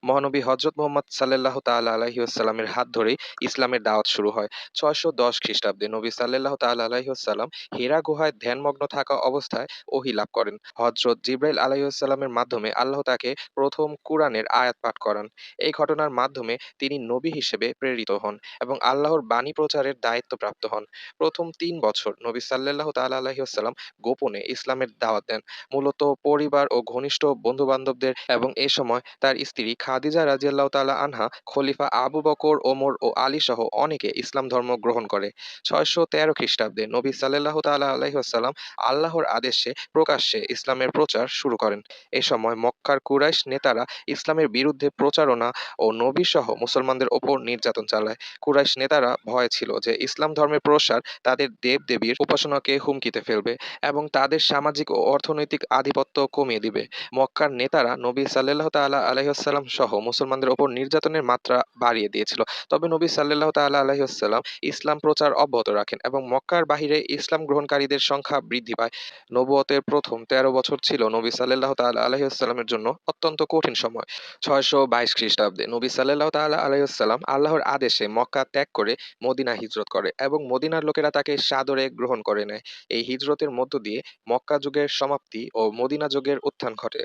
মহানবী হযরত মুহাম্মদ সাল্লাল্লাহু তাআলা আলাইহি ওয়াসাল্লামের হাত ধরেই ইসলামের দাওয়াত শুরু হয়। ৬১০ খ্রিস্টাব্দে নবী সাল্লাল্লাহু তাআলা আলাইহি ওয়াসাল্লাম হীরা গুহায় ধ্যানমগ্ন থাকা অবস্থায় ওহী লাভ করেন। হযরত জিবরাইল আলাইহিস সালামের মাধ্যমে আল্লাহ তাকে প্রথম কুরআনের আয়াত পাঠ করান। এই ঘটনার মাধ্যমে তিনি নবী হিসেবে প্রেরিত হন এবং আল্লাহর বাণী প্রচারের দায়িত্বপ্রাপ্ত হন। প্রথম ৩ বছর নবী সাল্লাল্লাহু তাআলা আলাইহি ওয়াসাল্লাম গোপনে ইসলামের দাওয়াত দেন। মূলত পরিবার ও ঘনিষ্ঠ বন্ধু-বান্ধবদের এবং এ সময় তার স্ত্রী খাদিজা রাদিয়াল্লাহু তাআলা আনহা, খলিফা আবু বকর, ওমর ও আলী সহ অনেকে ইসলাম ধর্ম গ্রহণ করে। ৬১৩ খ্রিস্টাব্দে নবী সাল্লাল্লাহু তাআলা আলাইহি ওয়াসাল্লাম আল্লাহর আদেশে প্রকাশ্যে ইসলামের প্রচার শুরু করেন। এ সময় মক্কার কুরাইশ নেতারা ইসলামের বিরুদ্ধে প্রচারণা ও নবী সহ মুসলমানদের ওপর নির্যাতন চালায়। কুরাইশ নেতারা ভয়ে ছিল যে ইসলাম ধর্মের প্রসার তাদের দেব-দেবীর উপাসনাকে হুমকিতে ফেলবে এবং তাদের সামাজিক ও অর্থনৈতিক আধিপত্য কমিয়ে দিবে। মক্কার নেতারা নবী সাল্লাল্লাহু তাআলা আলাইহি ওয়াসাল্লাম সহ মুসলমানদের ওপর নির্যাতনের মাত্রা বাড়িয়ে দিয়েছিল। তবে নবী সাল্লাল্লাহু তাআলা আলাইহি ওয়াসাল্লাম ইসলাম প্রচার অব্যাহত রাখেন এবং মক্কার বাহিরে ইসলাম গ্রহণকারীদের সংখ্যা বৃদ্ধি পায়। নবুয়তের প্রথম ১৩ বছর ছিল নবী সাল্লাল্লাহু তাআলা আলাইহি ওয়াসাল্লামের জন্য অত্যন্ত কঠিন সময়। ৬২২ খ্রিস্টাব্দে নবী সাল্লাল্লাহু তাআলা আলাইহি ওয়াসাল্লাম আল্লাহর আদেশে মক্কা ত্যাগ করে মদিনায় হিজরত করে এবং মদিনার লোকেরা তাকে সাদরে গ্রহণ করে নেয়। এই হিজরতের মধ্য দিয়ে মক্কা যুগের সমাপ্তি ও মদিনা যুগের উত্থান ঘটে।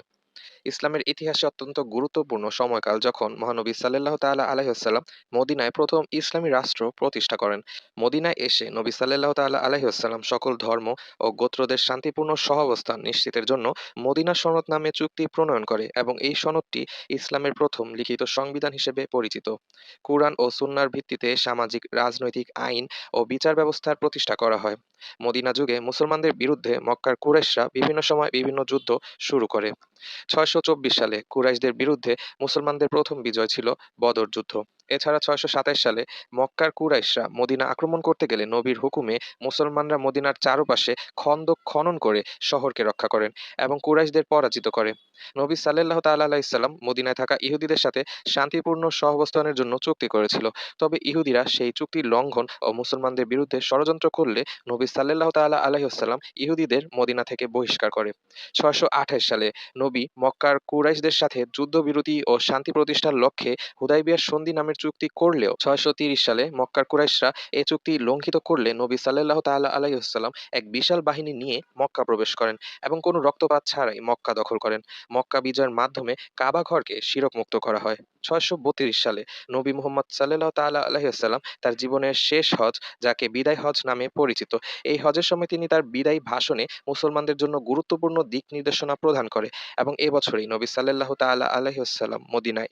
ইসলামের ইতিহাসে অত্যন্ত গুরুত্বপূর্ণ সময়কাল যখন মহানবী সাল্লাল্লাহু তাআলা আলাইহি ওয়াসাল্লাম মদিনায় প্রথম ইসলামী রাষ্ট্র প্রতিষ্ঠা করেন। মদিনায় এসে নবী সাল্লাল্লাহু তাআলা আলাইহি ওয়াসাল্লাম সকল ধর্ম ও গোত্রদের শান্তিপূর্ণ সহাবস্থান নিশ্চিতের জন্য মদিনা সনদ নামে চুক্তি প্রণয়ন করে এবং এই সনদটি ইসলামের প্রথম লিখিত সংবিধান হিসেবে পরিচিত। কুরআন ও সুন্নাহর ভিত্তিতে সামাজিক, রাজনৈতিক আইন ও বিচার ব্যবস্থার প্রতিষ্ঠা করা হয়। মদিনা যুগে মুসলমানদের বিরুদ্ধে মক্কার কুরাইশরা বিভিন্ন সময় বিভিন্ন যুদ্ধ শুরু করে। ৬২৪ সালে কুরাইশদের বিরুদ্ধে মুসলমানদের প্রথম বিজয় ছিল বদর যুদ্ধ। এছাড়া ৬২৭ সালে মক্কার কুরাইশরা মদিনা আক্রমণ করতে গেলে নবীর হুকুমে মুসলমানরা মদিনার চারপাশে খন্দক খনন করে শহরকে রক্ষা করেন এবং কুরাইশদের পরাজিত করে। নবী সাল্লাল্লাহু তাআলা আলাইহি সাল্লাম মদিনায় থাকা ইহুদিদের সাথে শান্তিপূর্ণ সহাবস্থানের জন্য চুক্তি করেছিল। তবে ইহুদিরা সেই চুক্তি লঙ্ঘন ও মুসলমানদের বিরুদ্ধে ষড়যন্ত্র করলে নবী সাল্লাল্লাহু তাআলা আলাইহি ওয়াসাল্লাম ইহুদিদের মদিনা থেকে বহিষ্কার করে। ৬২৮ সালে নবী মক্কার কুরাইশদের সাথে যুদ্ধবিরতি ও শান্তি প্রতিষ্ঠার লক্ষ্যে হুদায়বিয়ার সন্ধি নামের চুক্তি করলেও ৬৩০ সালে মক্কার কুরাইশরা এ চুক্তি লঙ্ঘিত করলে নবী সাল্লাল্লাহু তাআলা আলাইহি ওয়াসাল্লাম এক বিশাল বাহিনী নিয়ে মক্কা প্রবেশ করেন এবং কোনো রক্তপাত ছাড়াই মক্কা দখল করেন। মক্কা বিজয়ের মাধ্যমে কাবা ঘরকে শিরকমুক্ত করা হয়। ৬৩২ সালে নবী মুহাম্মদ সাল্লাল্লাহু তাআলা আলাইহি ওয়াসাল্লাম তার জীবনের শেষ হজ, যাকে বিদায় হজ নামে পরিচিত, এই হজের সময় তিনি তার বিদায়ী ভাষণে মুসলমানদের জন্য গুরুত্বপূর্ণ দিক নির্দেশনা প্রদান করে এবং এ বছরই নবী সাল্লাল্লাহু তাআলা আলাইহি ওয়াসাল্লাম মদিনায়